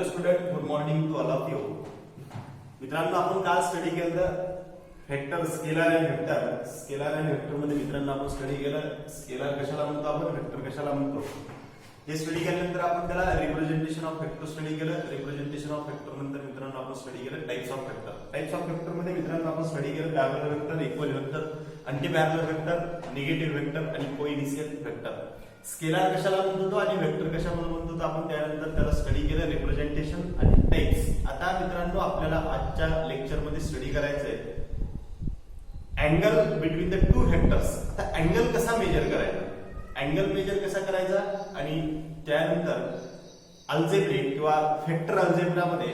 Hello student, good morning to all of you. मित्रांनो, आपण काल स्टडी केलं वेक्टर, स्केलर आणि वेक्टर. स्केलर आणि वेक्टर मध्ये मित्रांनो आपण स्टडी केलं स्केलर कशाला म्हणतो, आपण वेक्टर कशाला म्हणतो. हे स्टडी केल्यानंतर आपण त्याला रिप्रेझेंटेशन ऑफ वेक्टर स्टडी केलं. रिप्रेझेंटेशन ऑफ वेक्टर नंतर मित्रांनो आपण स्टडी केलं types of vector. Types of vector मध्ये मित्रांनो आपण स्टडी केलं parallel vector, equal vector, anti parallel vector, negative vector आणि कोइनिशियल वेक्टर. स्केलर कशाला म्हणतो आणि वेक्टर कशाला म्हणतो आपण त्यानंतर त्याला स्टडी केलं रिप्रेझेंटेशन आणि टाइप्स. आता मित्रांनो आपल्याला आजच्या लेक्चर मध्ये स्टडी करायचंय angle between the two vectors. आता अँगल कसा मेजर करायचा, अँगल मेजर कसा करायचा आणि त्यानंतर अल्जेब्रिक किंवा वेक्टर अल्जेब्रा मध्ये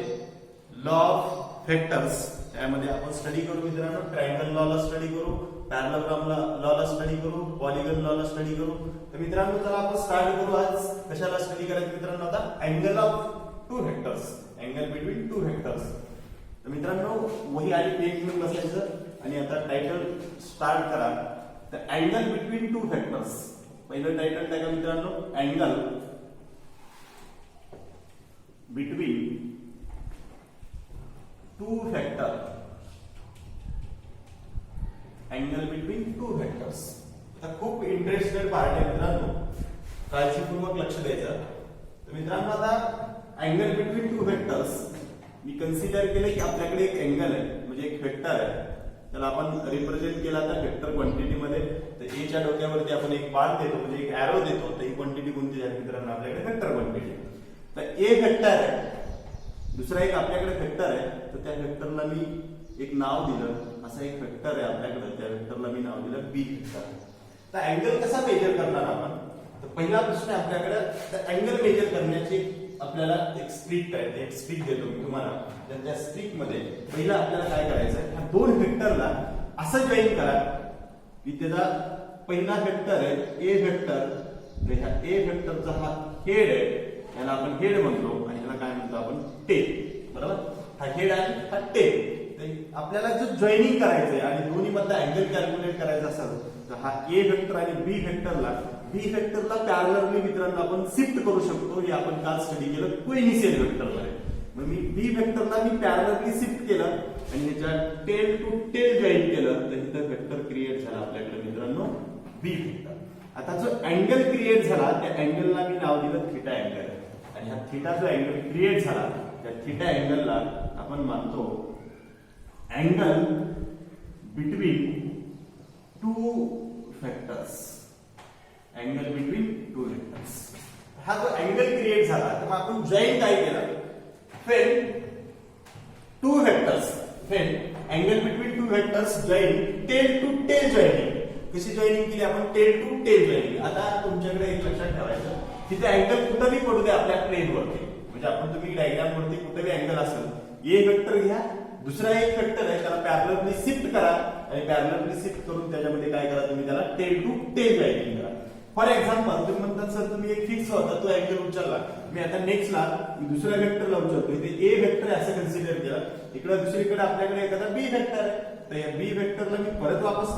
लॉ ऑफ वेक्टर्स त्यामध्ये आपण स्टडी करू मित्रांनो. ट्रायंगल लॉ ला स्टडी करू, पॅरलोग्राम लॉ ला स्टडी करू, पॉलिगन लॉ ला स्टडी करू. तर मित्रांनो चला आपण स्टार्ट करू. आज कशाला स्टडी करायचं मित्रांनो, आता angle of two vectors, angle between two vectors. तर मित्रांनो वही आणि पेन घेऊन बसायचं आणि आता टायटल स्टार्ट करा. तर अँगल बिटवीन टू वेक्टर्स, पहिलं टायटल टाका मित्रांनो, angle between to vector. Angle between two vectors. आता खूप इंटरेस्टेड पार्ट आहे मित्रांनो, काळजीपूर्वक लक्ष द्यायचं. तर मित्रांनो आता अँगल बिटवीन टू वेक्टर्स मी कन्सिडर केलं की आपल्याकडे एक अँगल आहे, म्हणजे एक वेक्टर आहे, त्याला आपण रिप्रेझेंट केला आता वेक्टर क्वांटिटी मध्ये. तर ए च्या डोक्यावरती आपण एक बाण देतो, म्हणजे एक एरो देतो. तर ही क्वांटिटी कोणती आहे मित्रांनो, आपल्याकडे वेक्टर क्वांटिटी. तर ए वेक्टर आहे, दुसरा एक आपल्याकडे वेक्टर आहे. तर त्या वेक्टरला मी एक नाव दिलं, असा एक वेक्टर आहे आपल्याकडे, त्या वेक्टरला मी नाव दिलं बी वेक्टर. तर अँगल कसा मेजर करणार आपण, तर पहिला प्रश्न आहे आपल्याकडे. तर अँगल मेजर करण्याची आपल्याला एक स्ट्रिक आहे, एक स्ट्रिक देतो मी तुम्हाला. त्या स्ट्रिक मध्ये पहिला आपल्याला काय करायचं, ह्या दोन वेक्टरला असं जॉईन करा की त्याचा पहिला वेक्टर आहे ए वेक्टर. तर ह्या ए वेक्टरचा हा हेड आहे, याला आपण हेड म्हणतो आणि ह्याला काय म्हणतो आपण टेल. बरोबर, हा हेड आहे, हा टेल. आपल्याला जो जॉईनिंग करायचंय आणि दोन्ही मधला अँगल कॅल्क्युलेट करायचा असेल तर हा ए वेक्टर आणि बी वेक्टरला पॅरलली मित्रांनो आपण शिफ्ट करू शकतो. हे आपण काल स्टडी केलं कोइनिशियल वेक्टरमध्ये. मग मी बी वेक्टरला मी पॅरलली शिफ्ट केलं आणि ह्याच्या टेल टू टेल जॉईन केलं, तर इथं वेक्टर क्रिएट झाला आपल्याकडे मित्रांनो बी वेक्टर. आता जो अँगल क्रिएट झाला त्या अँगलला मी नाव दिलं थीटा अँगल. आणि हा थीटा जो अँगल क्रिएट झाला त्या थीटा अँगलला आपण मानतो angle between two vectors. Angle between two vectors हा जो अँगल क्रिएट झाला तर मग आपण जॉईन काय केलं, when two vectors, when angle between two vectors join tail to tail joining. कशी जॉईनिंग केली आपण, टेल टू टेल जॉईनिंग. आता तुमच्याकडे एक लक्षात ठेवायचं, तिथे अँगल कुठेही पडू दे आपल्या प्लेन वरती, म्हणजे आपण तुम्ही डायग्राम वरती कुठेही अँगल असेल, ए वेक्टर घ्या, दुसरा एक वेक्टर आहे त्याला पॅरलली शिफ्ट करा आणि पॅरलली शिफ्ट करून त्याच्यामध्ये काय करा, तुम्ही त्याला टेल टू टेल जॉईनिंग करा. फॉर एक्झाम्पल तुम्ही म्हणतात सर तुम्ही एक फिक्स होता तो अँगल उचलला, मी आता नेक्स्टला दुसऱ्या वेक्टरला उचलतो. इथे ए वेक्टर आहे असं कन्सिडर केलं, इकडे दुसरीकडे आपल्याकडे एखादा बी वेक्टर आहे. तर या बी वेक्टरला मी परत वापस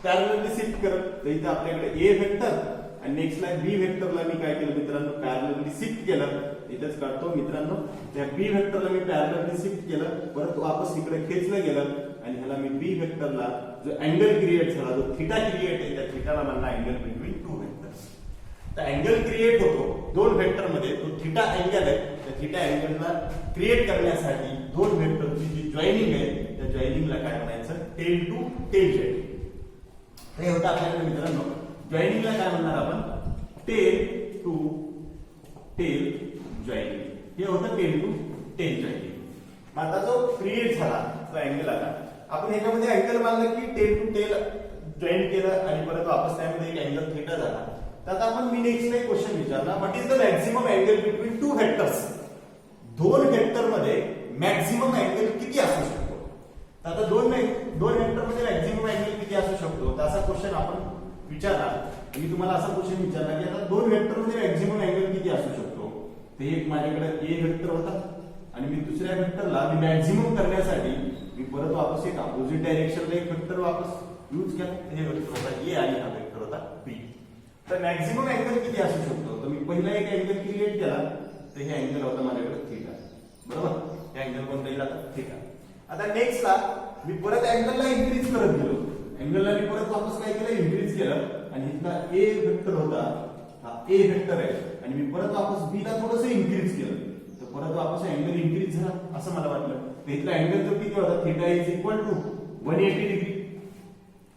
पॅरलली शिफ्ट करत, तर इथे आपल्याकडे ए वेक्टर आणि नेक्स्टला बी वेक्टरला मी काय केलं मित्रांनो पॅरलली शिफ्ट केलं. इथेच काढतो मित्रांनो, त्या बी वेक्टरला मी पॅरलली शिफ्ट केलं, परत वापस इकडे खेचलं गेलं आणि ह्याला मी बी वेक्टरला जो अँगल क्रिएट झाला, जो थीटा क्रिएट आहे, त्या थीटाला म्हणला अँगल बिटवीन टू वेक्टर्स. तर अँगल क्रिएट होतो दोन वेक्टर मध्ये, तो थीटा अँगल आहे. त्या थीटा अँगलला क्रिएट करण्यासाठी दोन वेक्टरची जी जॉईनिंग आहे त्या जॉईनिंगला काय म्हणायचं, टेल टू टेल जॉईनिंग. हे होतं आपल्याकडे मित्रांनो. जॉईनिंगला काय म्हणणार आपण, टेल टू टेल जॉईनिंग. हे होतं टेल टू टेल जॉईनिंग. आता जो क्रिएट झाला तो अँगल आला, आपण ह्याच्यामध्ये अँगल मानलं की टेल टू टेल जॉईन केलं आणि परत वापस त्यामध्ये एक अँगल थीटा झाला. तर आता आपण मी नेक्स्ट एक क्वेश्चन विचारला, what is the maximum angle between two vectors. दोन वेक्टर मध्ये मॅक्झिमम अँगल किती असू शकतो. तर आता दोन वेक्टर मध्ये मॅक्झिमम अँगल किती असू शकतो, तर असा क्वेश्चन आपण विचारला. मी तुम्हाला असा क्वेश्चन विचारला की आता दोन वेक्टर मध्ये मॅक्झिमम अँगल किती असू शकतो. ते एक माझ्याकडे ए वेक्टर होता आणि मी दुसऱ्या वेक्टरला मी मॅक्झिमम करण्यासाठी मी परत वापस एक अपोजिट डायरेक्शनला एक वेक्टर वापस यूज केला. हे वेक्टर होता ए आणि हा वेक्टर होता बी. तर मॅक्झिमम अँगल किती असू शकतो, तर मी पहिला एक अँगल क्रिएट केला, तर हे अँगल होता माझ्याकडे थीटा. आता नेक्स्टला मी परत अँगलला इन्क्रीज करत गेलो. अँगलला मी परत वापस काय केलं, इन्क्रीज केलं आणि इथला ए वेक्टर होता, हा ए वेक्टर आहे आणि मी परत वापस बी ला थोडंसं इन्क्रीज केलं तर परत वापस अँगल इन्क्रीज झाला असं मला वाटलं. तर इथला अँगल जो किती होता, theta is equal to 180 degree.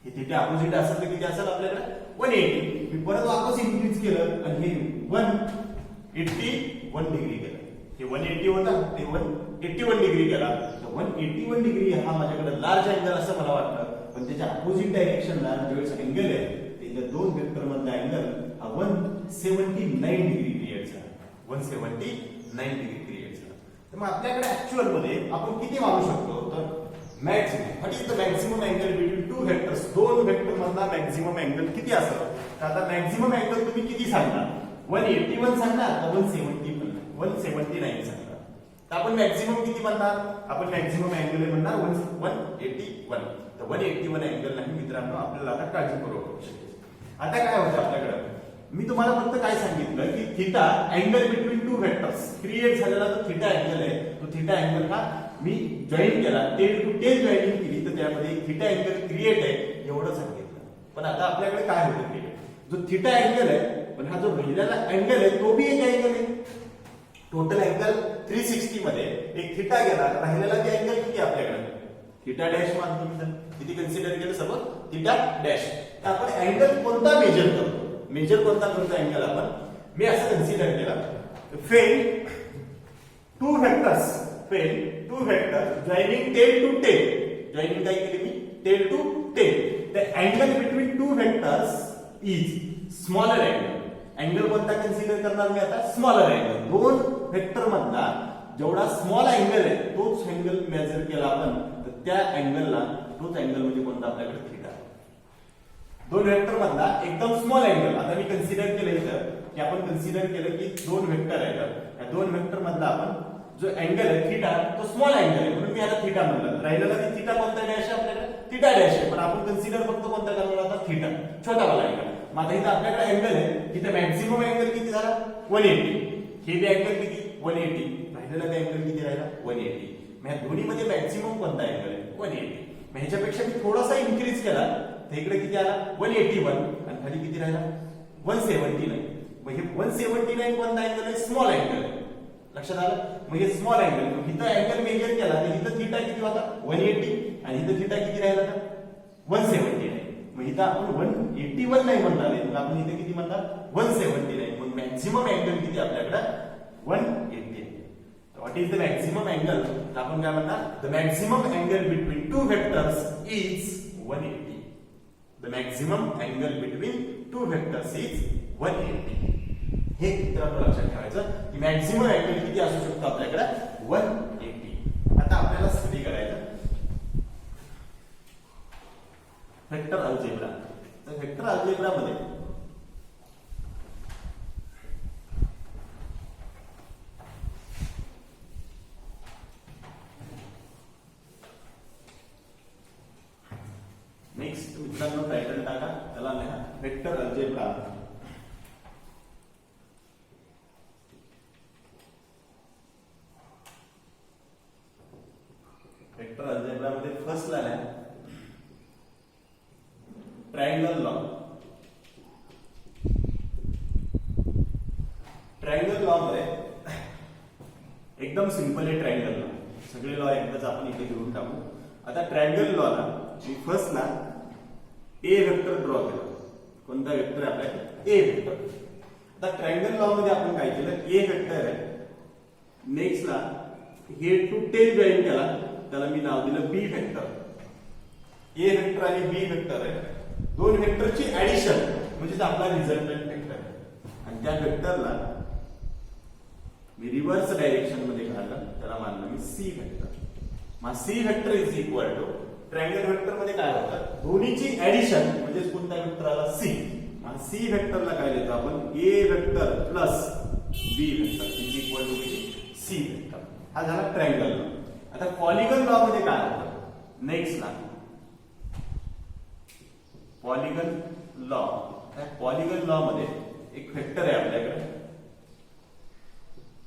हे थीटा अपोजिट असेल तर किती असेल आपल्याकडे 180. मी परत वापस इन्क्रीज केलं आणि हे 181 डिग्री केलं. हे 180 होता ते 181 डिग्री केला. तर 181 डिग्री हा माझ्याकडे लार्ज अँगल असं मला वाटलं. पण त्याच्या अपोजिट डायरेक्शनला ज्यावेळेस अँगल आहे त्याच्या दोन वेक्टर मधला अँगल हा 179 डिग्री क्रिएट झाला. 179 डिग्री क्रिएट झाला. तर मग आपल्याकडे ऍक्च्युअल मध्ये आपण किती मानू शकतो, तर maximum what is the maximum angle between two vectors. दोन वेक्टर मधला मॅक्सिमम अँगल किती असेल. तर आता मॅक्सिमम अँगल तुम्ही किती सांगणार, 181 सांगणार का 179 सांगणार. तर आपण मॅक्सिमम किती म्हणणार, आपण मॅक्सिमम अँगल म्हणणार 181. तर 181 अँगल नाही मित्रांनो, आपल्याला आता काळजीपूर्वक लक्ष द्यायचं. आता काय होतं आपल्याकडे, मी तुम्हाला फक्त काय सांगितलं की theta angle between two vectors create झालेला जो थीटा अँगल आहे तो थीटा अँगल हा मी जॉईन केला, टेल टू टेल जॉईनिंग केली तर त्यामध्ये थीटा अँगल क्रिएट आहे एवढं सांगितलं. पण आता आपल्याकडे काय होतं क्रिएट, जो थीटा अँगल आहे पण हा जो राहिलेला अँगल आहे तो बी एक अँगल आहे. टोटल अँगल 360 मध्ये एक थीटा गेला, राहिलेला ते अँगल किती आपल्याकडे थीटा डॅश मानतो मी. किती कन्सिडर केलं सर्व थीटा डॅश. तर आपण अँगल कोणता मेजर करतो, मेजर कोणता करतो अँगल आपण, मी असं कन्सिडर केला फेल two vector joining tail to tail. Joining काय केली मी, tail to tail. The angle between two vectors is smaller angle. Angle कोणता कन्सिडर करणार मी आता, स्मॉलर अँगल. दोन वेक्टर मधला जेवढा स्मॉल अँगल आहे तोच अँगल मेजर केला आपण, तर त्या अँगलला तोच अँगल म्हणजे कोणता आपल्याकडे थीटा. दोन वेक्टर मधला एकदम स्मॉल अँगल आता मी कन्सिडर केलं इथं की आपण कन्सिडर केलं की दोन वेक्टर आहेत, या दोन वेक्टर मधला आपण जो अँगल आहे थीटा तो स्मॉल अँगल आहे म्हणून मी याला थीटा म्हणलं. राहिलेला की थीटा कोणता डॅश आहे आपल्याकडे, थीटा डॅश आहे. पण आपण कन्सिडर फक्त कोणता करणार आता, थीटा छोटा वाला अँगल. मग आता इथं आपल्याकडे अँगल आहे, इथे मॅक्सिमम अँगल किती झाला 180. हे बी अँगल किती 180, राहिलेला ते अँगल किती राहिला 180. मग या दोन्ही मध्ये मॅक्सिमम कोणता अँगल आहे 180. मग ह्याच्यापेक्षा मी थोडासा इन्क्रीज केला तर इकडे किती आला 181 आणि खाली किती राहिला 179. मग हे 179 कोणता अँगल आहे, स्मॉल अँगल आहे. लक्षात आलं. मग हे स्मॉल अँगल, इथं अँगल मेजर केला तर इथं थीटा किती होता 180 आणि इथं थीटा किती राहिला 179. मग इथं आपण 181 नाही म्हणणार आहे, मग आपण इथे किती म्हणणार 179. मग मॅक्सिमम अँगल किती आपल्याकडे 180. What is the maximum angle, तर आपण काय म्हणणार, the maximum angle between two vectors is 180. The maximum angle between two vectors is 180. हे मित्रांनो लक्षात ठेवायचं की मॅक्सिमम अँगल किती असू शकतो आपल्याकडे 180. आता आपल्याला स्टडी करायचं वेक्टर अल्जेब्रा. तर वेक्टर अल्जेब्रा मध्ये नेक्स्ट मित्रांनो टायटल टाका, त्याला लिहा वेक्टर अल्जेब्रा. वेक्टर अल्जेब्रा मध्ये फर्स्ट ला लिहा ट्रायंगल लॉ. ट्रायंगल लॉ मध्ये एकदम सिंपल आहे ट्रायंगल लॉ. सगळे लॉ एकदाच आपण इथे घेऊन टाकू. आता ट्रायंगल लॉ ला मी फर्स्ट ला ए वेक्टर ड्रॉ केला. कोणता वेक्टर आहे आपल्याकडे ए वेक्टर. आता ट्रायंगल लॉ मध्ये आपण काय केलं, ए वेक्टर आहे, नेक्स्ट ला हे टू टेल जॉईन केला, त्याला मी नाव दिलं बी वेक्टर. ए वेक्टर आणि बी वेक्टर आहे, दोन वेक्टरची ऍडिशन म्हणजे आपला रिझल्टंट वेक्टर आहे. आणि त्या वेक्टरला मी रिव्हर्स डायरेक्शन मध्ये काढलं, त्याला मानलं मी सी वेक्टर. मग C vector is equal to triangle vector मध्ये काय होतं, दोन्हीची ऍडिशन म्हणजे कोणत्या वेक्टरला सी. मग सी वेक्टरला काय देतो आपण A vector plus B vector is equal to C vector. हा झाला ट्रायंगल लॉ. आता पॉलिगन लॉ मध्ये काय होतं, नेक्स्ट ला पॉलिगन लॉ. पॉलिगन लॉ मध्ये एक वेक्टर आहे आपल्याकडे,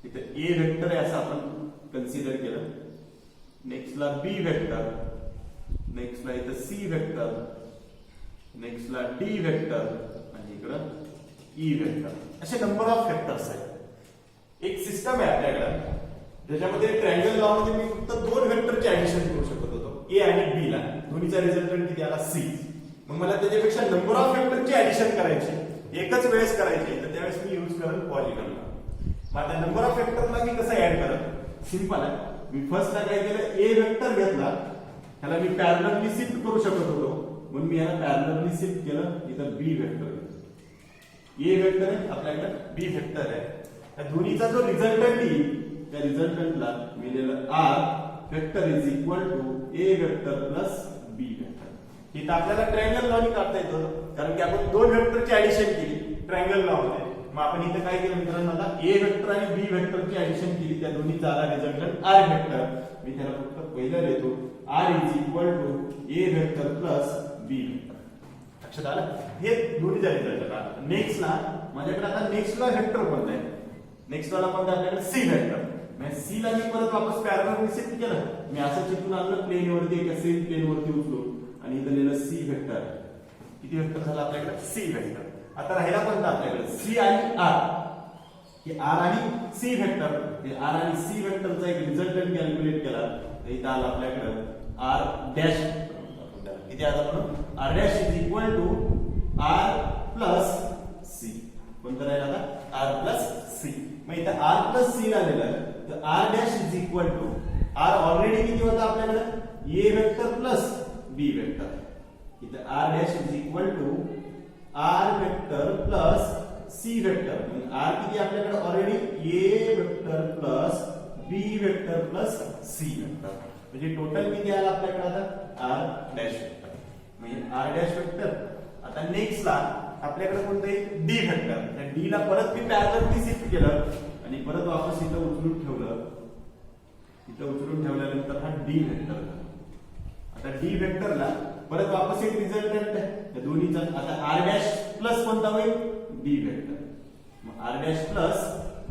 इथे ए वेक्टर आहे असं आपण कन्सिडर केलं. नेक्स्टला बी व्हेक्टर, नेक्स्टला इथं सी व्हेक्टर, नेक्स्टला डी व्हेक्टर आणि इकडं ई व्हेक्टर. असे नंबर ऑफ व्हेक्टर्स आहेत. एक सिस्टम आहे आपल्याकडे ज्याच्यामध्ये ट्रायंगल लॉ मध्ये मी फक्त दोन व्हेक्टरचे ऍडिशन करू शकत होतो, ए आणि बी ला. दोन्हीचा रिझल्टंट किती आला? सी. मग मला त्याच्यापेक्षा नंबर ऑफ व्हेक्टरची ऍडिशन करायची, एकच वेळेस करायची, तर त्यावेळेस मी यूज करेल पॉलिगॉनला. मग आता नंबर ऑफ व्हेक्टरला मी कसं ऍड करेल? सिंपल आहे. मी फर्स्टला काय केलं, ए व्हेक्टर घेतला, त्याला मी पॅरलली शिफ्ट करू शकत होतो, म्हणून मी याला पॅरलली शिफ्ट केलं. इथं बी व्हेक्टर, ए व्हेक्टर आहे आपल्याकडे, बी व्हेक्टर आहे. त्या दोन्हीचा जो रिझल्टंट येईल त्या रिझल्टंटला मी लिहिलं R vector is equal to A vector plus B vector. इथं आपल्याला ट्रायंगल लॉ काढता येतं, कारण की आपण दोन व्हेक्टरची ऍडिशन केली ट्रायंगल लॉ मध्ये. मग आपण इथे काय केलं मित्रांनो, आता ए व्हेक्टर आणि बी व्हेक्टरची ऍडिशन केली, त्या दोन्हीचा आला रिझल्टंट आर व्हेक्टर. मी त्याला फक्त पहिलं लिहितो, R is equal to A vector plus B vector. लक्षात आलं? हे दोन्हीचा रिझल्ट आला. नेक्स्टला माझ्याकडे आता नेक्स्टला व्हेक्टर कोणता आहे? नेक्स्ट वाला कोणता आपल्याकडे? C vector. मी सी ला मी परत वापस पॅरलल शिफ्ट केलं. मी असं चिठ्ठून आणलं प्लेन वरती, एका सेम प्लेन वरती उचलून आणि इथं लिहिलं सी व्हेक्टर. किती व्हेक्टर झालं आपल्याकडे? C vector. आता राहिला कोणता आपल्याकडे? सी आणि आर. हे आर आणि सी व्हेक्टर, हे आर आणि सी व्हेक्टरचा एक रिझल्टंट कॅल्क्युलेट केला तर इथं आलं आपल्याकडे आर डॅश. किती आला म्हणून? R dash is equal to R plus C. कोणतं राहिलं आता? R plus C. मग इथं आर प्लस सी आलेलं, तर R dash is equal to R already किती होता आपल्याकडे? A vector plus B vector. इथं R dash is equal to R vector plus C vector. R किती आपल्याकडे already? A vector plus B vector plus C vector. म्हणजे total किती आला आपल्याकडे आता? R dash vector. म्हणजे आर डॅश व्हेक्टर. आता नेक्स्टला आपल्याकडे कोणतं आहे? D vector. त्या डी ला परत मी पॅरलली शिफ्ट केलं आणि परत वापस इथं उचलून ठेवलं. इथं उचलून ठेवल्यानंतर हा डी व्हेक्टर. आता डी व्हेक्टरला परत वापस एक रिझल्टंट आहे त्या दोन्हीचा. आता आर डॅश प्लस कोणता होईल? D vector. मग R dash plus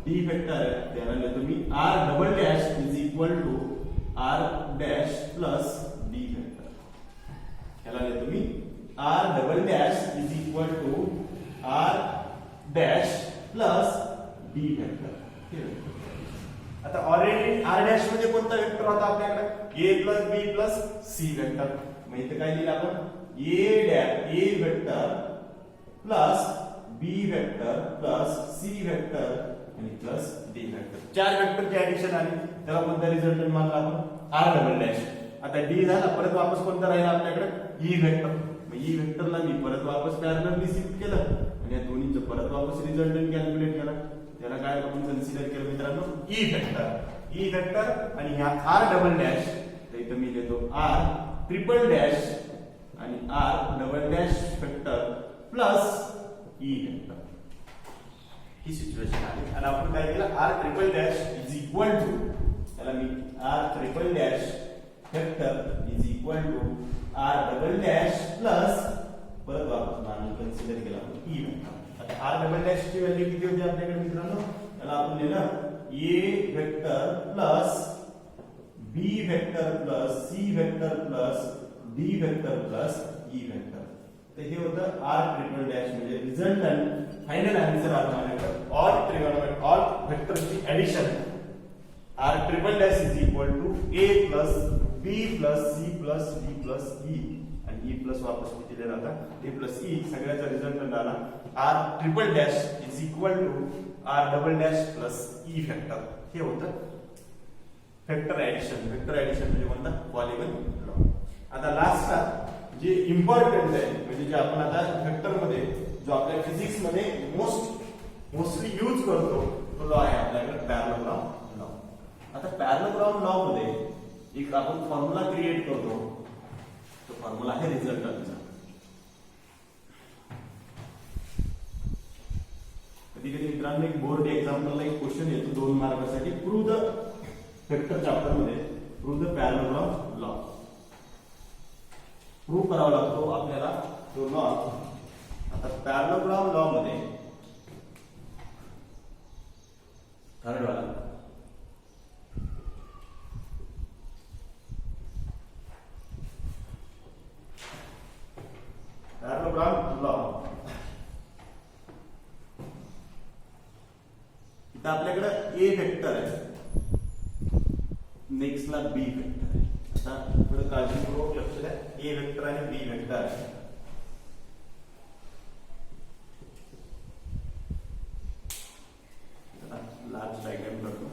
D vector आहे, त्याला लिहितो मी R double dash is equal to R dash plus D vector. त्याला लिहितो मी R double dash is equal to R dash plus D vector. आता ऑलरेडी आर डॅश मध्ये कोणता वेक्टर होता आपल्याकडे? A plus B plus C vector. मग इथे काय लिहिलं आपण? A vector plus B vector plus C vector आणि प्लस डी वेक्टर. चार वेक्टरची ऍडिशन आली, त्याला कोणता रिझल्टंट मानला आपण? R double dash. आता डी झाला, परत वापस कोणता राहिला आपल्याकडे? E vector. मग ई वेक्टरला मी परत वापस पॅरलली शिफ्ट केलं आणि या दोन्हीचं परत वापस रिझल्टंट कॅल्क्युलेट केलं. त्याला काय आपण कन्सिडर केलं मित्रांनो? E vector. ई वेक्टर आणि ह्या आर डबल डॅश, तर इथं मी लिहितो आर ट्रिपल डॅश आणि R double dash vector plus E vector. ही सिच्युएशन आहे. आणि आपण काय केलं? R triple dash is equal to, त्याला मी R triple dash vector is equal to R double dash plus परत वापस मानून कन्सिडर केला E vector. R double dash ची व्हॅल्यू किती होती आपल्याकडे मित्रांनो? त्याला आपण लिहिलं A vector plus B vector plus C vector plus D vector plus E vector. तर हे होतं आर ट्रिपल डॅश. म्हणजे रिझल्टंट फायनल आन्सर आला आपल्याकडे ऑल वेक्टरची addition R triple dash is equal to A plus B plus C plus D plus E आणि E plus वापस किती दिलेला होता? A plus E. सगळ्याचा रिझल्टंट आला R triple dash is equal to R double dash plus E vector. हे होतं vector addition. Vector addition म्हणजे कोणता? Polygon law. आता लास्टला जे इम्पॉर्टंट आहे, म्हणजे जे आपण आता वेक्टर मध्ये जो आपल्या फिजिक्स मध्ये मोस्टली यूज करतो, तो लॉ आहे आपल्याकडे पॅरलॉग्राम लॉ. आता पॅरलॉग्राम लॉ मध्ये एक आपण फॉर्म्युला क्रिएट करतो. तो फॉर्म्युला आहे रिझल्टंटचा. कधी कधी मित्रांनो एक बोर्ड एक्झाम्पलला एक क्वेश्चन येतो 2 मार्कासाठी. प्रूव्ह द वेक्टर चॅप्टर मध्ये प्रूव्ह द पॅरलॉग्राम लॉ. प्रूव्ह करावा लागतो आपल्याला तो लॉ. आता पॅरलॉग्राम लॉ मध्ये थर्ड वाला नेक्स्टला बी वेक्टर आहे. आता थोडं काळजीपूर्वक लक्ष द्या. ए वेक्टर आणि बी वेक्टर आहे. लार्ज डायग्राम करतो.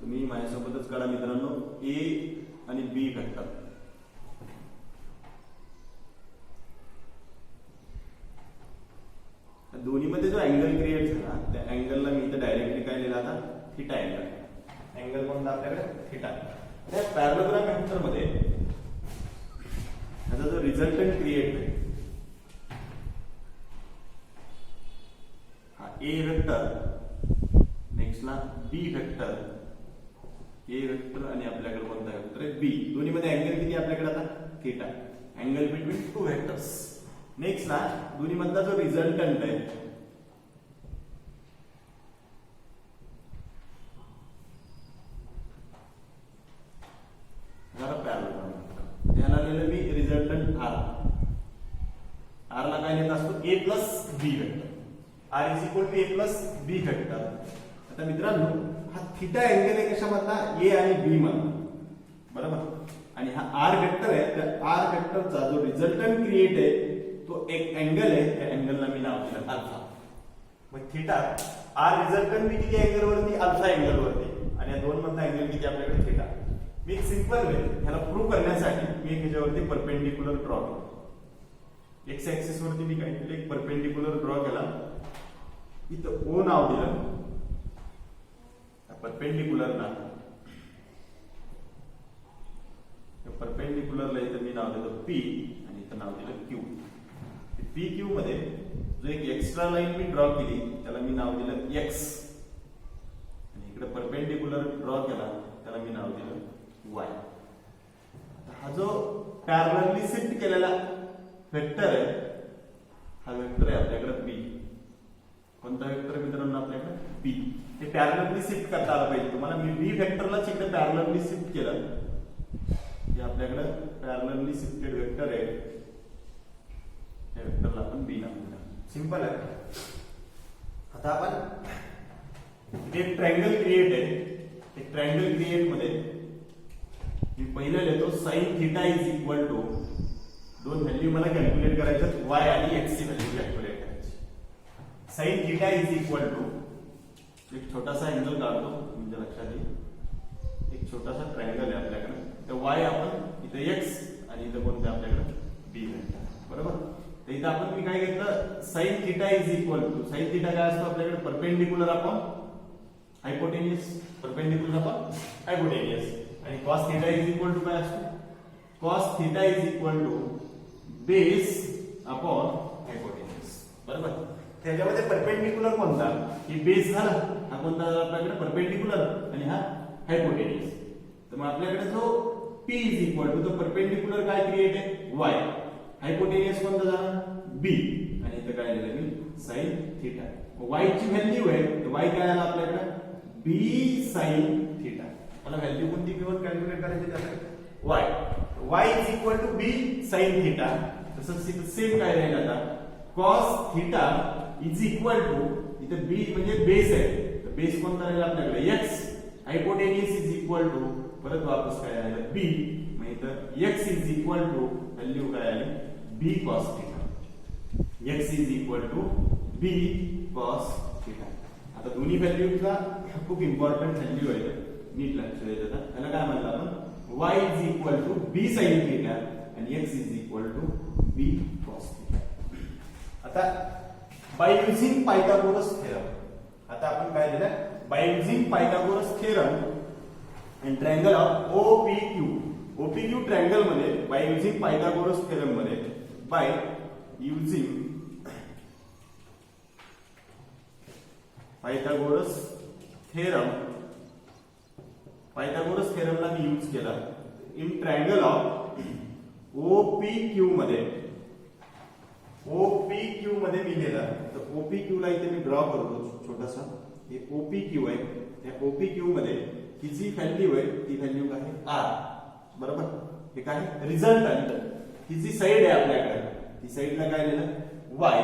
तुम्ही माझ्यासोबतच काढा मित्रांनो. ए आणि बी वेक्टर. दोन्हीमध्ये जो अँगल क्रिएट झाला त्या अँगलला मी इथे डायरेक्टली काय लिहिला आता, थिटा अँगल. अँगल कोणता आपल्याकडे, थिटा. त्या पॅरलोग्राम वेक्टर मध्ये याचा जो रिझल्टंट क्रिएट आहे हा ए वेक्टर, नेक्स्टला बी वेक्टर, ए वेक्टर आणि आपल्याकडे कोणता वेक्टर आहे, बी. दोन्हीमध्ये अँगल किती आपल्याकडे आता, theta. Angle between two vectors. नेक्स्टला दोन्ही मधला जो रिझल्टंट आहे त्याला लिहिलं मी रिझल्टंट आर. आर ला काय लिहित असतो, A plus B vector. R is equal to A plus B vector. आता मित्रांनो हा थिटा अँगल आहे कशामधला, ए आणि बी मधला, बरोबर. आणि हा आर वेक्टर आहे. त्या आर वेक्टरचा जो रिझल्टंट क्रिएट आहे तो एक अँगल आहे. त्या अँगलला मी नाव दिलं अल्फा. मग थिटा आर रिझल्टंट बी किती अँगल वरती, अल्फा अँगल वरती. आणि या दोन मधला अँगल किती आपल्याकडे, थिटा. मी एक सिंपल वे ह्याला प्रूव्ह करण्यासाठी मी एक ह्याच्यावरती परपेंडिक्युलर ड्रॉ केला. एक्स ऍक्सिस वरती मी काय केलं, एक परपेंडिक्युलर ड्रॉ केला. इथं ओ नाव दिलं परपेंडिक्युलरला. परपेंडिक्युलरला इथं मी नाव दिलं पी आणि इथं नाव दिलं क्यू. पी क्यू मध्ये जो एक एक्स्ट्रा लाईन मी ड्रॉ केली त्याला मी नाव दिलं एक्स. आणि इकडे परपेंडिक्युलर ड्रॉ केला त्याला मी नाव दिलं वाय. हा जो पॅरलली शिफ्ट केलेला वेक्टर आहे हा वेक्टर आहे आपल्याकडे बी. कोणता वेक्टर मित्रांनो आपल्याकडे, बी. हे पॅरलली शिफ्ट करता आलं पाहिजे तुम्हाला. मी बी वेक्टरलाच इकडे पॅरलली शिफ्ट केलं. हे आपल्याकडे पॅरलली शिफ्टेड वेक्टर आहे. या वेक्टरला आपण बी नाव दिलं. सिंपल आहे. आता आपण एक ट्रायंगल क्रिएट आहे. एक ट्रायंगल क्रिएट मध्ये मी पहिलं लिहितो sine theta is equal to, दोन व्हॅल्यू मला कॅल्क्युलेट करायच्यात, वाय आणि एक्स ची व्हॅल्यू कॅल्क्युलेट करायची. Sine theta is equal to एक छोटासा अँगल काढतो म्हणजे लक्षात येईल. एक छोटासा ट्रायंगल आहे आपल्याकडे. तर वाय आपण इथे एक्स आणि इथे कोणते आपल्याकडे बी वेक्टर, बरोबर. तर इथे आपण मी काय घेतलं, sine theta is equal to, sine theta काय असतो आपल्याकडे, perpendicular upon hypotenuse. Perpendicular upon hypotenuse. आणि cos theta is equal to काय असतो, cos theta is equal to base upon hypotenuse, बरोबर. त्याच्यामध्ये परपेंडिक्युलर कोणता, ही बेस झाला. हा कोणता आपल्याकडे परपेंडिक्युलर आणि हा हायपोटेन्युअस. तर मग आपल्याकडे जो P इज इक्वल टू तो परपेंडिक्युलर काय क्रिएट आहे, y. हायपोटेन्युअस कोणता झाला, b. आणि इथं काय लिहिलं मी, sin थीटा. y ची व्हॅल्यू आहे तर y काय आला आपल्याकडे, b sin थीटा. मला व्हॅल्यू कोणती किंमत कॅल्क्युलेट करायची त्यासाठी, y is equal to b sin theta. तसंच सेम काय राहील आता, cos theta is equal to, इथे b म्हणजे बेस आहे तर बेस कोणता राहील आपल्याकडे, x. Hypotenuse is equal to परत वापस काय आलं, b. मग इथं x is equal to value काय आली, b cos theta. x is equal to b cos theta. आता दोन्ही व्हॅल्यूचा खूप इम्पॉर्टंट व्हॅल्यू आहे, नीट लक्ष द्यायचं. त्याला काय म्हणलं आपण, y is equal to b sin theta आणि x is equal to b cos theta. आता बाय युजिंग पायथागोरस थेरम, आता आपण काय दिलं, by using Pythagoras theorem and triangle of OPQ. OPQ triangle मध्ये बाय युजिंग पायथागोरस थेरम मध्ये, by using Pythagoras theorem, Pythagoras थेरमला मी यूज केला इन ट्रायंगल ऑफ OPQ मध्ये. OPQ मध्ये मी लिहिला तर OPQ ला इथे मी ड्रॉ करतो छोटासा. हे OPQ आहे. त्या OPQ मध्ये ही जी व्हॅल्यू आहे ती व्हॅल्यू काय, R, बरोबर. हे काय रिझल्टंट, ही जी साइड आहे आपल्याकडे ती साईडला काय लिहिलं वाय,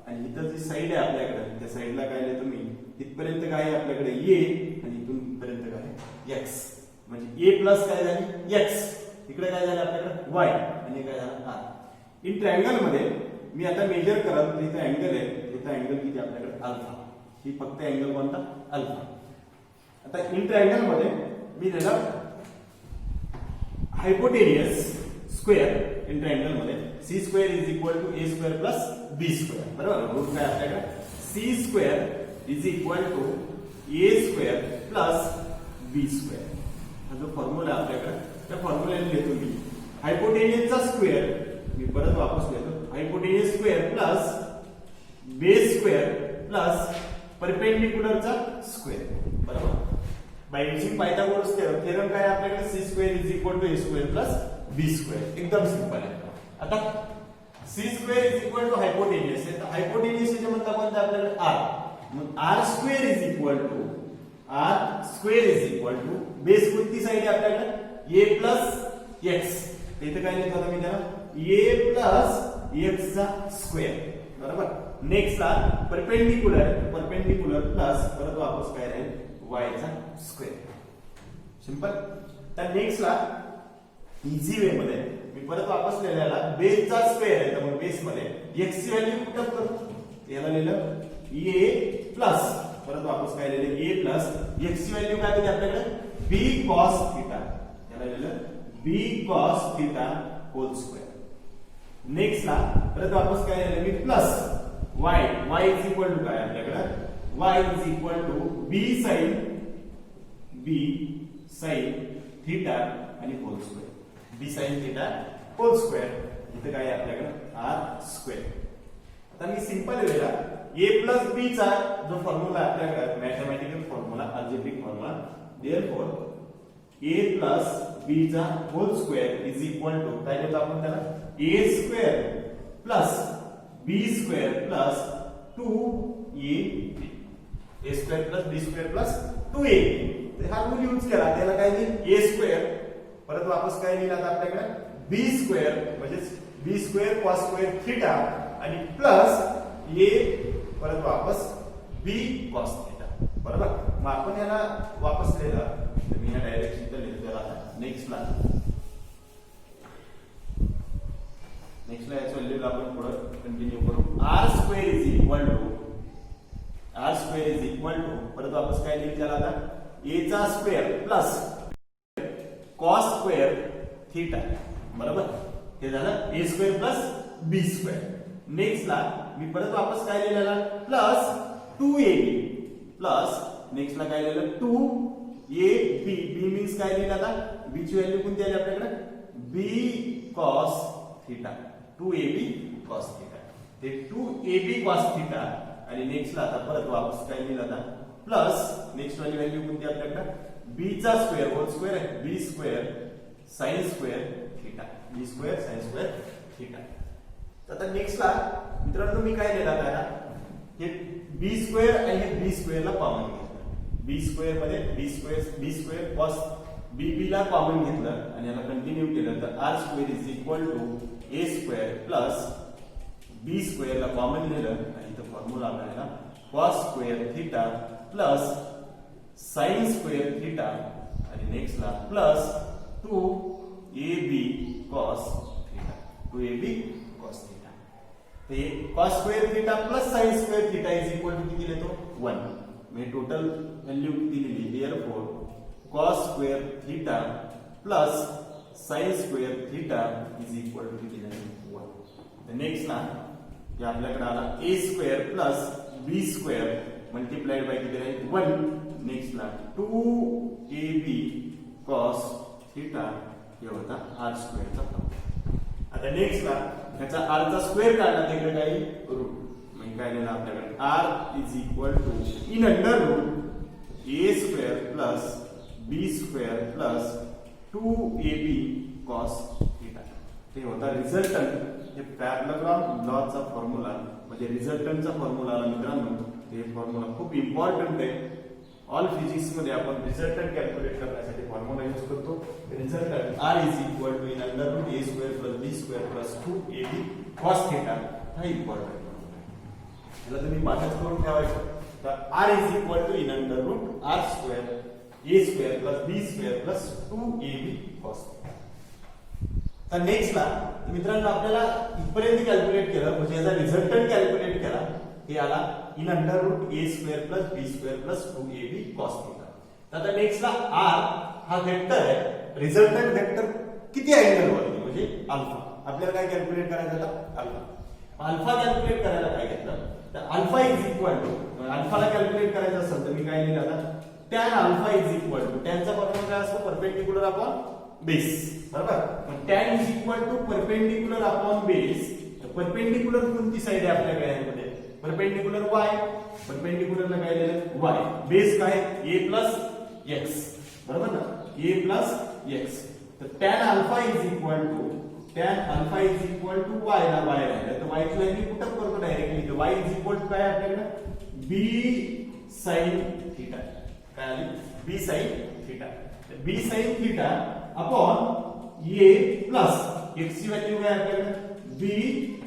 आणि इथं जी साईड आहे आपल्याकडे त्या साईडला काय लिहिलं तुम्ही इथपर्यंत काय आहे आपल्याकडे ए, आणि इथून पर्यंत काय आहे एक्स, म्हणजे ए प्लस काय झाली एक्स, इकडे काय झालं आपल्याकडे वाय, आणि काय झालं आर. इन ट्रायंगल मध्ये मी आता मेजर करत, इथं अँगल आहे, इथं अँगल किती आपल्याकडे अल्फा, ही फक्त अँगल कोणता अल्फा. आता इन ट्रायंगल मध्ये मी लिहिलं हायपोटेनियस स्क्वेअर इन ट्रायंगल मध्ये C square is equal to A square plus B square. बरोबर, रूट काय आपल्याकडे C square is equal to A square plus B square. हा जो फॉर्म्युला आपल्याकडे त्या फॉर्म्युल्याने लिहितो मी हायपोटेनियसचा स्क्वेअर, मी परत वापस लिहितो hypotenuse square plus base square plus परपेंडिक्युलरचा स्क्वेअर. बरोबर, बाय युजिंग पायथागोरस थेरम काय आपल्याकडे C square is equal to A square plus B square. एकदम सिंपल आहे. आता C square is equal to hypotenuse आहे, तर हायपोटेनियस याच्या मधला कोणता आपल्याकडे आर, मग R square is equal to base कोणती साईड आहे आपल्याकडे ए प्लस एक्स, इथे काय लिहितो आता मी त्याला ए प्लस एक्स चा स्क्वेअर. बरोबर, नेक्स्ट ला परपेंडिक्युलर प्लस परत वापस काय राहील वाय चा स्क्वेअर. सिंपल. तर नेक्स्ट ला इझी वे मध्ये मी परत वापस लिहिलेला बेस चा स्क्वेअर आहे, तर मग बेस मध्ये एक्स ची व्हॅल्यू कुठं करू, याला लिहिलं ए प्लस परत वापस काय लिहिलं ए प्लस एक्स ची व्हॅल्यू काय होती आपल्याकडे बी कॉस थिटा, याला लिहिलं B cos theta whole square. Next ला परत वापस काय लिहिलं मी plus y is equal to काय आपल्याकडे y is equal to b sin theta आणि whole square, b sin theta whole square. इथे काय आहे आपल्याकडे r स्क्वेअर. आता मी सिंपल वेळेला a प्लस b चा जो फॉर्म्युला आपल्याकडे mathematical formula algebraic formula, therefore a plus b चा whole square is equal to काय देतो आपण त्याला a square plus b square plus 2ab, a square plus b square plus 2ab. हा rule use केला, त्याला काय लिहिलं a स्क्वेअर परत वापस काय लिहिलं आता आपल्याकडे b स्क्वेअर म्हणजे b square cos square theta आणि प्लस a परत वापस b cos थीटा. बरोबर, मग आपण याला वापस लिहिलं, तर मी या डायरेक्शनला लिहितो त्याला नेक्स्टला याचं व्हॅल्यू आपण पुढे कंटिन्यू करू. r square is equal to परत वापस काय लिहिलं त्याला आता a चा square plus cos square theta. बरोबर, हे झालं a square plus b square. Next ला मी परत वापस काय लिहिलेला प्लस 2ab प्लस नेक्स्ट ला काय लिहिलं 2ab, b मीन्स काय लिहिलं आता b ची व्हॅल्यू कोणती आली आपल्याकडे b cos theta, 2ab cos theta. ते 2ab cos थीटा आणि नेक्स्ट ला आता परत वापस काय लिहिलं आता प्लस नेक्स्ट वाली व्हॅल्यू कोणती आपल्याकडे b चा स्क्वेअर होल स्क्वेअर आहे b square sin square theta, b square sin square theta. आता नेक्स्ट ला मित्रांनो मी काय लिहिलं आता हे b स्क्वेअर आणि हे b स्क्वेअर ला कॉमन घेतलं, b स्क्वेअर मध्ये b स्क्वेअर cos b ला कॉमन घेतलं आणि याला कंटिन्यू केलं, तर r square is equal to a square plus b square ला कॉमन लिहिलं आणि इथं फॉर्म्युला आपल्याला cos square theta plus sin square theta आणि नेक्स्ट ला plus 2ab cos theta, 2ab cos theta. ते cos square theta plus sin square theta is equal to किती लिहितो 1. म्हणजे टोटल व्हॅल्यू किती लिहिली, therefore cos square theta plus sin square theta is equal to किती लिहिली 1. Next ला जे आपल्याकडे आला a square plus b square multiplied by किती राहील 1. नेक्स्ट ला 2ab cos थीटा हे होता r स्क्वेअर चा फॉर्म्युला. आता नेक्स्ट ला याचा r चा स्क्वेअर काढला, तिकडे काही रूट, म्हणजे काय लिहिलं आपल्याकडे r is equal to in under root a square plus b square plus 2ab cos theta. ते होता रिझल्टंट. हे पॅरलॉग्राम लॉचा फॉर्म्युला म्हणजे रिझल्टंटचा फॉर्म्युला मित्रांनो, हे फॉर्म्युला खूप इम्पॉर्टंट आहे. ऑल फिजिक्स मध्ये आपण रिझल्टंट कॅल्क्युलेट करण्यासाठी फॉर्म्युला यूज करतो. Resultant R is equal to in under root a square plus b square plus 2ab cos theta. हा इम्पॉर्टंट याला तुम्ही पाठच करून ठेवायचं. तर R is equal to in under root r square a square plus b square plus 2ab cos theta. तर next ला मित्रांनो आपल्याला इथपर्यंत कॅल्क्युलेट केलं म्हणजे याचा रिझल्टंट कॅल्क्युलेट केला हे आला in under root a square plus b square plus 2ab cos theta. तर आता नेक्स्ट ला r हा वेक्टर आहे. रिझल्टंट वेक्टर किती अँगल वरती म्हणजे अल्फा. आपल्याला काय कॅल्क्युलेट करायचं होता अल्फा. अल्फा कॅल्क्युलेट करायला काय घेतलं तर अल्फा इज इक्वल टू अल्फाला कॅल्क्युलेट करायचं असेल तर मी काय लिहिलं आता tan alpha is equal to टॅनचा फॉर्म्युला काय असतो परपेंडिक्युलर अपॉन बेस. बरोबर. मग tan is equal to perpendicular upon base. Perpendicular कोणती साइड आहे आपल्या गणितामध्ये परपेंडिक्युलर y. परपेंडिक्युलरला काय दिलं y. बेस काय a प्लस x. बरोबर ना a प्लस x. तर tan alpha is equal to y ला y राहिला तर y ची व्हॅल्यू कुठं करतो डायरेक्टली तर y इज इक्वल टू काय आपल्याकडे b sin थीटा. काय आली b sin theta. b sin theta upon a plus x ची व्हॅल्यू काय आपल्याकडे b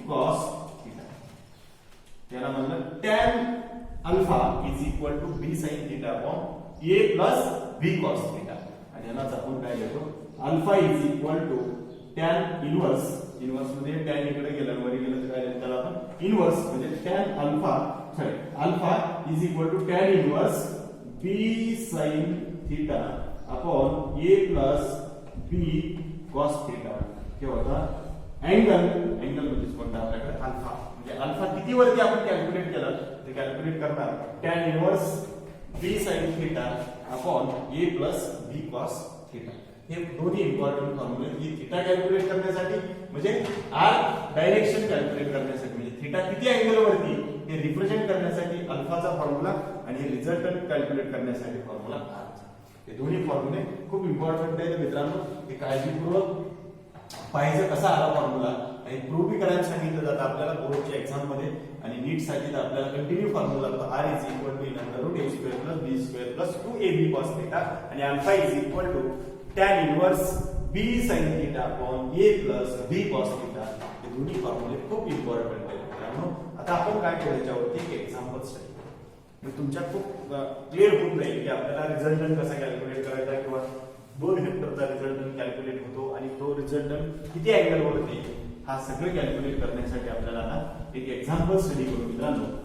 cos थीटा. त्याला म्हणलं tan alpha is equal to b sin theta upon a plus b cos theta. आणि यालाच आपण काय लिहितो alpha is equal to tan inverse. Inverse मध्ये tan इकडे गेलं वरी गेलं तर काय लिहितो त्याला आपण इनवर्स म्हणजे tan alpha is equal to tan inverse b sin theta upon a plus b cos theta. हे होता अँगल म्हणजे कोणता आपल्याकडे अल्फा. म्हणजे अल्फा किती वरती आपण कॅल्क्युलेट केलं ते कॅल्क्युलेट करणार tan inverse b sin theta upon a plus b cos theta. हे दोन्ही इम्पॉर्टंट फॉर्म्युले ही थीटा कॅल्क्युलेट करण्यासाठी म्हणजे r डायरेक्शन कॅल्क्युलेट करण्यासाठी म्हणजे थीटा किती अँगल वरती हे रिप्रेझेंट करण्यासाठी अल्फाचा फॉर्म्युला आणि रिझल्टंट कॅल्क्युलेट करण्यासाठी फॉर्म्युला r. हे दोन्ही फॉर्म्युले खूप इम्पॉर्टंट आहेत मित्रांनो. हे काळजीपूर्वक पाहिजे कसा आला फॉर्म्युला आणि प्रूव्ह बी करायला सांगितलं जातं आपल्याला बोर्डच्या एक्झाम मध्ये आणि नीट साठी तर आपल्याला continue formula r is equal to in under root a square plus b square plus 2ab cos theta आणि alpha is equal to tan inverse b sin theta upon a plus b cos theta. हे दोन्ही फॉर्म्युले खूप important आहेत मित्रांनो. आता आपण काय करू याच्यावरती एक एक्झाम्पल स्टडी करू. तुमच्या खूप क्लिअर होऊन जाईल की आपल्याला रिझल्टंट कसा कॅल्क्युलेट करायचा किंवा दोन वेक्टरचा रिझल्टंट कॅल्क्युलेट होतो आणि तो रिझल्टंट किती अँगल वरती हा सगळं कॅल्क्युलेट करण्यासाठी आपल्याला ना एक एक्झाम्पल स्टडी करू मित्रांनो.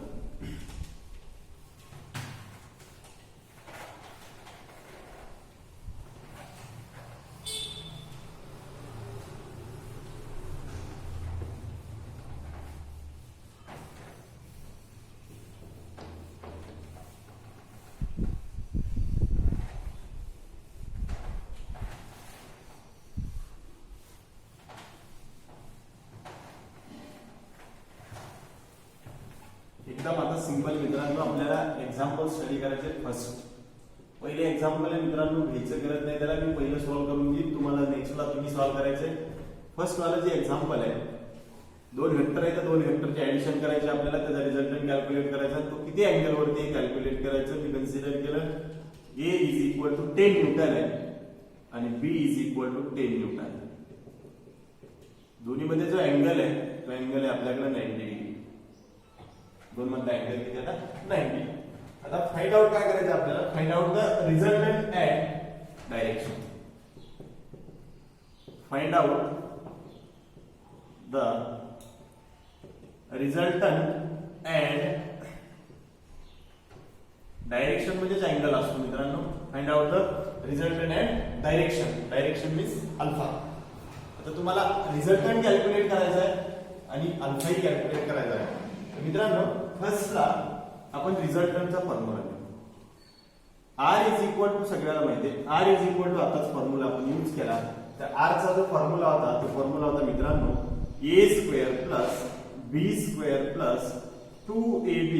एकदम आता सिंपल मित्रांनो आपल्याला एक्झाम्पल स्टडी करायचे. फर्स्ट पहिले एक्झाम्पल आहे मित्रांनो घ्यायचं करत नाही त्याला मी पहिलं सॉल्व्ह करून देईन तुम्हाला नेक्स्टला तुम्ही सॉल्व्ह करायचे. फर्स्ट वाला जे एक्झाम्पल आहे दोन वेक्टर आहे तर दोन वेक्टरचे ऍडिशन करायचे आपल्याला त्याचा रिझल्टंट कॅल्क्युलेट करायचा. तो किती अँगल वरती कॅल्क्युलेट करायचं मी कन्सिडर केलं a is equal to 10 newton आहे आणि b is equal to 10 newton आहे. दोन्ही मध्ये जो अँगल आहे तो अँगल आहे आपल्याकडे 90 डिग्री. दोन मधला अँगल किती आता 90. आता फाइंड आउट काय करायचं आपल्याला find out the resultant at direction. Find out the resultant at direction म्हणजेच अँगल असतो मित्रांनो. Find out the resultant at direction. Direction means alpha. आता तुम्हाला रिझल्टंट कॅल्क्युलेट करायचा आहे आणि अल्फाही कॅल्क्युलेट करायचा आहे. मित्रांनो फर्स्टला आपण रिझल्टंटचा फॉर्म्युला घेऊ. r इज इक्वल टू सगळ्याला माहिती आहे r इज इक्वल टू आताच फॉर्म्युला आपण यूज केला. तर r चा जो फॉर्म्युला होता तो फॉर्म्युला होता मित्रांनो a square plus b square plus 2ab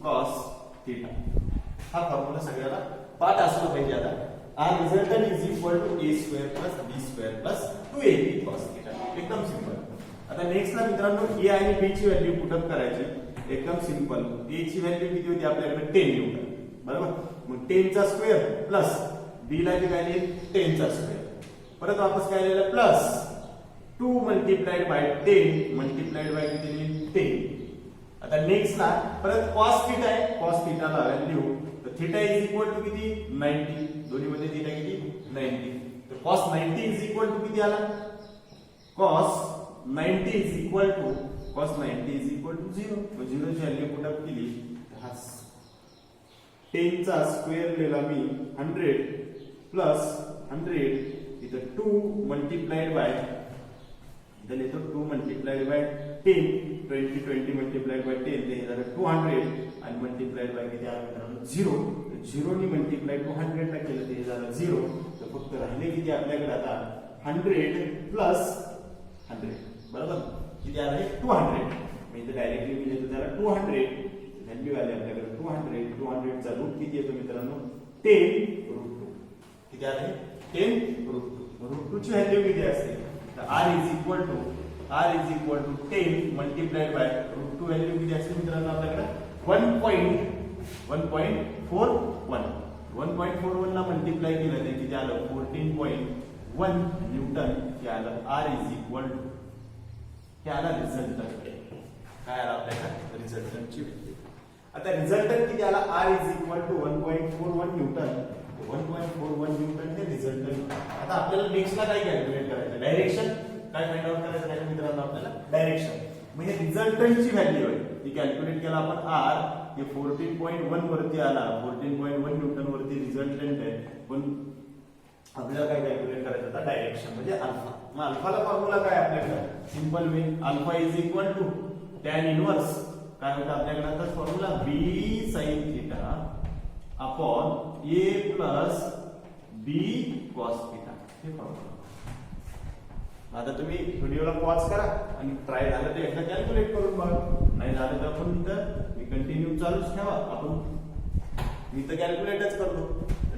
cos theta. हा फॉर्म्युला सगळ्याला पाठ असला पाहिजे. आता r resultant is equal to a square plus b square plus 2ab cos theta. एकदम सिंपल. आता नेक्स्टला मित्रांनो a आणि b ची व्हॅल्यू पुट अप करायची. एकदम सिंपल. a ची व्हॅल्यू किती होती आपल्याकडे 10 न्यूटन बरोबर. मग 10 चा स्क्वेअर प्लस b ला काय लिहिलं 10 चा स्क्वेअर, परत वापस काय लिहिलं plus 2 multiplied by 10 multiplied bye किती लिहिलं 10. आता नेक्स्ट ला परत cos थीटा आहे, cos थीटा ला व्हॅल्यू तर थीटा इज इक्वल टू किती 90, दोन्ही मध्ये थीटा किती 90, तर cos 90 इज इक्वल टू किती आला cos 90 इज इक्वल टू 0. मग 0 ची व्हॅल्यू पुट अप केली तर हा 10 चा स्क्वेअर लिहिला मी 100 प्लस 100 इथं 2 मल्टिप्लाइड बाय इथं लिहितो 2 मल्टिप्लाइड बाय 10 20 मल्टिप्लाइड बाय 10 ते झालं 200 आणि मल्टिप्लाइड बाय किती आलं मित्रांनो 0. 0 नी मल्टिप्लाइड 200 ला केलं ते झालं 0. तर फक्त राहिले किती आपल्याकडे आता 100 प्लस 100 बरोबर किती आलं 200. मी इथे डायरेक्टली मी लिहितो त्याला 200 व्हॅल्यू आली आपल्याकडे 200 चा रूट किती येतो मित्रांनो 10√2. किती आहे 10√2 ची व्हॅल्यू किती असते तर r is equal to 10 multiplied by √2 value किती असते मित्रांनो आपल्याकडे 1.41 ला मल्टिप्लाय केलं ते किती आलं 14.1 न्यूटन हे आलं r इज इक्वल टू हे आला रिझल्टंट. काय आला आपल्याकडे रिझल्टंटची व्हॅल्यू. आता रिझल्टंट किती आला r is equal to 1.41 newton. 1.41 newton हे रिझल्टंट. आता आपल्याला नेक्स्ट ला काय कॅल्क्युलेट करायचं डायरेक्शन काय फाइंड आउट करायचं आहे मित्रांनो आपल्याला डायरेक्शन. मग हे रिझल्टंटची व्हॅल्यू आहे ती कॅल्क्युलेट केला आपण r हे 14.1 वरती आला 14.1 न्यूटन वरती रिझल्टंट आहे पण आपल्याला काय कॅल्क्युलेट करायचं आता डायरेक्शन म्हणजे अल्फा. मग अल्फाला फॉर्म्युला काय आपल्याकडे simple way alpha is equal to tan inverse काय होतं आपल्याकडे आता formula b sin theta upon a plus b cos theta हे फॉर्म्युला. आता तुम्ही व्हिडिओला पॉज करा आणि ट्राय झालं ते एकदा कॅल्क्युलेट करून बघा, नाही झालं तर आपण इथं मी कंटिन्यू चालूच ठेवा. आपण मी तर कॅल्क्युलेटच करतो.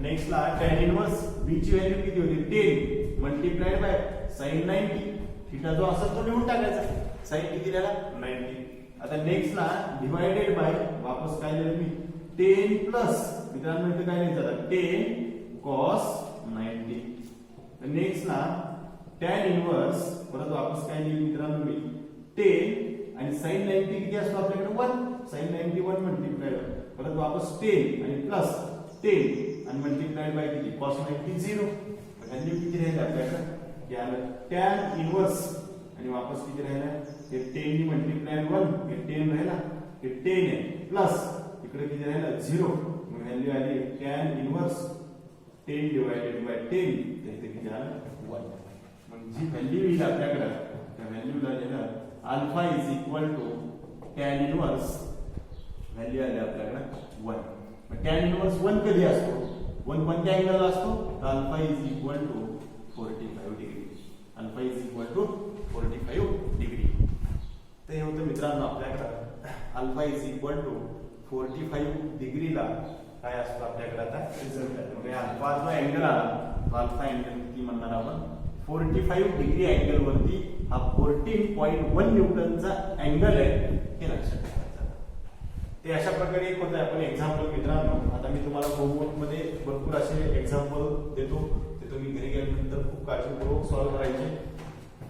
नेक्स्ट ला tan इनवर्स b ची व्हॅल्यू किती होती 10 मल्टिप्लाइड बाय sin 90 थीटा जो असेल तो लिहून टाकायचा sin किती झाला 90. आता नेक्स्ट ला डिवायडेड बाय वापस काय लिहिलं मी 10 प्लस मित्रांनो इथे काय लिहायचं 10 cos 90. नेक्स्ट ला tan इनवर्स परत वापस काय लिहिलं मित्रांनो मी 10 आणि sin 90 किती असतो आपल्याकडे 1 sin 91 मल्टिप्लाइड परत वापस 10 आणि प्लस 10 आणि मल्टिप्लाइड बाय किती cos 90 0. व्हॅल्यू किती राहील आपल्याकडे याला tan इनवर्स आणि वापस किती राहिला हे 10 नी मल्टिप्लाइड 1 हे 10 राहिला हे 10 आहे प्लस इकडे किती राहिला 0. मग व्हॅल्यू आली tan इनवर्स 10 डिवायडेड बाय 10 तर इथे किती आलं 1. मग जी व्हॅल्यू येईल आपल्याकडे त्या व्हॅल्यूला लिहिलं alpha is equal to tan inverse value आली आपल्याकडे 1. मग tan इनवर्स 1 कधी असतो 1 कोणत्या अँगलला असतो तर alpha is equal to 45 degree. Alpha is equal to 45 degree. तर हे होतं मित्रांनो आपल्याकडे अल्फा इज इक्वल टू 45 डिग्रीला काय असतो आपल्याकडे आता रिझल्ट आहे. म्हणजे अल्फा जो अँगल आला तो अल्फा अँगल किती म्हणणार आपण 45 डिग्री अँगल वरती हा 14.1 न्यूटनचा अँगल आहे हे लक्षात ठेवायचं. ते अशा प्रकारे एक होतं आपण एक्झाम्पल मित्रांनो. आता मी तुम्हाला होमवर्क मध्ये भरपूर असे एक्झाम्पल देतो ते तुम्ही घरी गेल्यानंतर खूप काळजीपूर्वक सॉल्व्ह करायचे.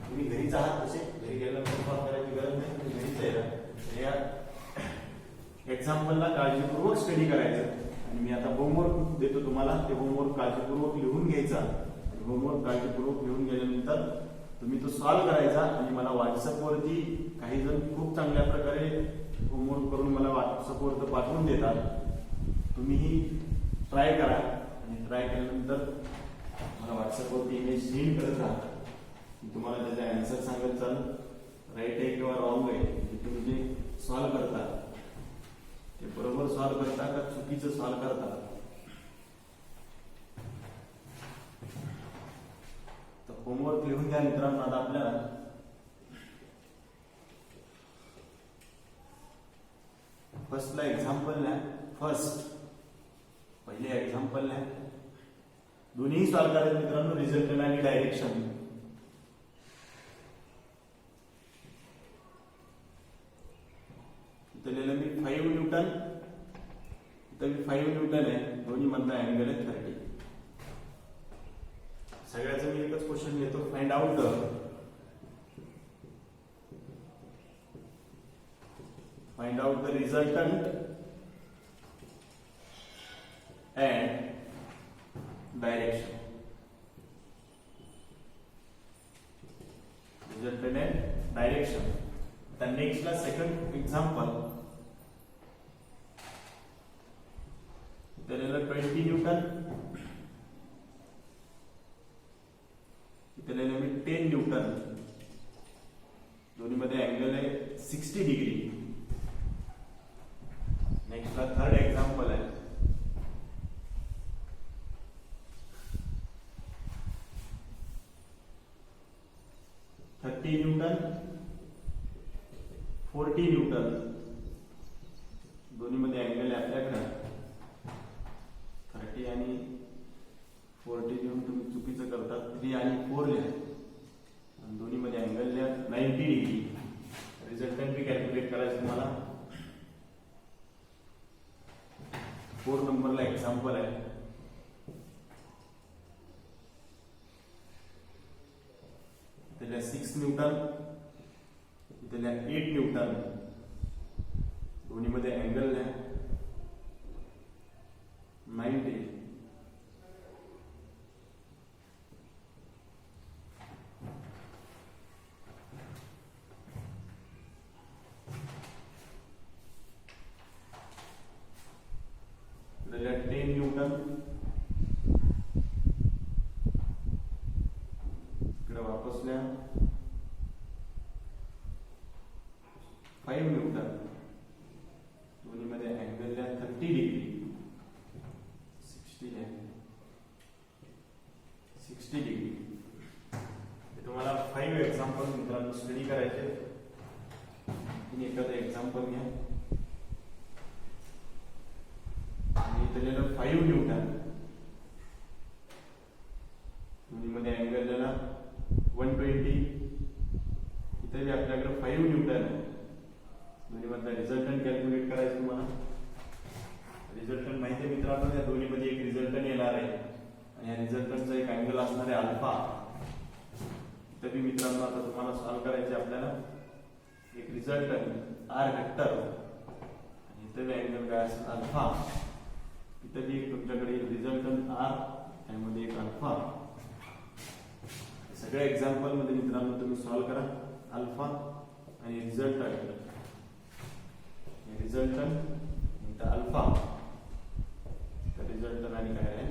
तुम्ही घरीच आहात तसे घरी गेल्यानंतर सॉल्व्ह करायची गरज नाही, तुम्ही घरीच आहे या एक्झाम्पलला काळजीपूर्वक स्टडी करायचं. आणि मी आता होमवर्क देतो तुम्हाला ते होमवर्क काळजीपूर्वक लिहून घ्यायचा. होमवर्क काळजीपूर्वक लिहून गेल्यानंतर तुम्ही तो सॉल्व्ह करायचा आणि मला व्हॉट्सअपवरती काही जण खूप चांगल्या प्रकारे होमवर्क करून मला व्हॉट्सअपवर पाठवून देतात. तुम्हीही ट्राय करा आणि ट्राय केल्यानंतर मला व्हॉट्सअपवरती इमेज सेंड करत राहा. तुम्हाला त्याचा आन्सर सांगत चाल राईट आहे किंवा रॉंग आहे ते तुम्ही जे सॉल्व्ह करता ते बरोबर सॉल्व्ह करता का चुकीचं सॉल्व्ह करता. तर होमवर्क लिहून घ्या मित्रांनो. आता आपल्याला फर्स्टला एक्झाम्पल आहे. पहिले एक्झाम्पल आहे दोन्ही सॉल्व्ह करायचे मित्रांनो रिझल्टंट आणि डायरेक्शन. इथे लिहिलं मी 5 न्यूटन तर 5 न्यूटन आहे, दोन्ही मधला अँगल आहे 30. सगळ्याचं मी एकच क्वेश्चन घेतो, find out the resultant and direction. Resultant and direction. आता नेक्स्टला सेकंड एक्झाम्पल त्याला 20 न्यूटन, त्याला मी 10 न्यूटन, दोन्ही मध्ये अँगल आहे 60 डिग्री. नेक्स्टला थर्ड एक्झाम्पल आहे न्यूटन 40 न्यूटन, दोन्ही मध्ये अँगल आहे आपल्याकडे 30 आणि 40 घेऊन तुम्ही चुकीचं करतात, 3 आणि 4 लिहा, दोन्ही मध्ये अँगल लिहा 90 डिग्री. रिझल्टंट बी कॅल्क्युलेट करायचं तुम्हाला. 4 नंबरला एक्झाम्पल आहे त्याला 6 न्यूटन, त्याला 8 न्यूटन, दोन्ही मध्ये अँगल आहे 90. त्याला 10 न्यूटन, इकडे वापस लिहा 5 न्यूटन, दोन्ही मध्ये अँगल लिहा 30 डिग्री, 60 डिग्री. तुम्हाला 5 एक्झाम्पल मित्रांनो स्टडी करायचे. तुम्ही एखादं एक्झाम्पल घ्या आणि त्याला 5 न्यूटन, दोन्ही मध्ये अँगल दिला 120. इथे बी आपल्याकडे 5 न्यूटन आहे, दोन्ही मधला रिझल्टंट कॅल्क्युलेट करायचं तुम्हाला. रिझल्टंट माहिती आहे मित्रांनो, या दोन्ही मध्ये एक रिझल्टंट येणार आहे आणि या रिझल्टंटचा एक अँगल असणार आहे अल्फा. तरी मित्रांनो आता तुम्हाला सॉल्व्ह करायचे आपल्याला. एक रिझल्टंट आर वेक्टर आणि इथे बी अँगल काय असेल अल्फा. इथे बी तुमच्याकडे रिझल्टंट आर, त्यामध्ये एक अल्फा. सगळ्या एक्झाम्पल मध्ये मित्रांनो तुम्ही सॉल्व्ह करा. अल्फा आणि रिझल्टंट अल्फा, रिझल्टंट आणि काय आहे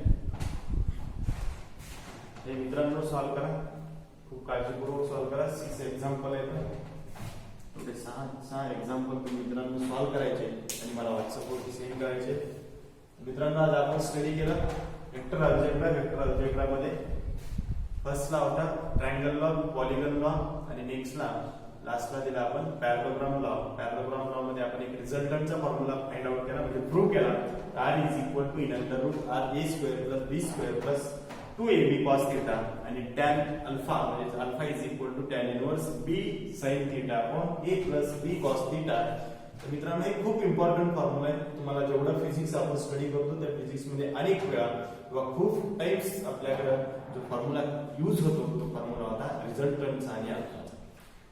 हे मित्रांनो सॉल्व्ह करा. खूप काळजीपूर्वक सॉल्व्ह करा. 6 एक्झाम्पल आहेत, ते 6 एक्झाम्पल तुम्ही मित्रांनो सॉल्व्ह करायचे आणि मला व्हॉट्सअपवरती सेंड करायचे. मित्रांनो आज आपण स्टडी केला वेक्टर अल्जेब्रा. वेक्टर अल्जेब्रा मध्ये फर्स्टला होता ट्रायंगल लॉ, पॉलिगॉन लॉ आणि नेक्स्टला लास्टला दिला आपण पॅरालोग्राम लॉ. पॅरालोग्राम लॉ मध्ये आपण एक रिझल्टंटचा फॉर्म्युला फाइंड आउट केला, म्हणजे प्रूव्ह केला. r is equal to in under root r a square plus b square plus 2ab cos theta आणि tan अल्फा म्हणजे alpha is equal to tan inverse b sin theta upon a plus b cos theta. तर मित्रांनो हे खूप important formula आहे. तुम्हाला जेवढा physics आपण स्टडी करतो त्या फिजिक्स मध्ये अनेक वेळा किंवा खूप टाइम्स आपल्याकडे जो फॉर्म्युला यूज होतो तो फॉर्म्युला होता रिझल्टंटचा आणि अल्फाचा.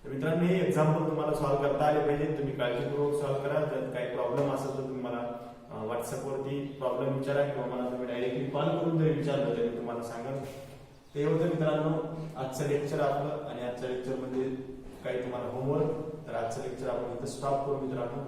तर मित्रांनो हे एक्झाम्पल तुम्हाला सॉल्व्ह करता आले पाहिजे. तुम्ही काळजीपूर्वक सॉल्व्ह करा. जर काही प्रॉब्लेम असेल तर तुम्ही मला व्हॉट्सअपवरती प्रॉब्लेम विचारा किंवा मला तुम्ही डायरेक्टली कॉल करून जरी विचारलं तरी तुम्हाला सांगा. ते होतं मित्रांनो आजचं लेक्चर आपलं. आणि आजच्या लेक्चर मध्ये काही तुम्हाला होमवर्क, तर आजचं लेक्चर आपण इथं स्टॉप करू मित्रांनो.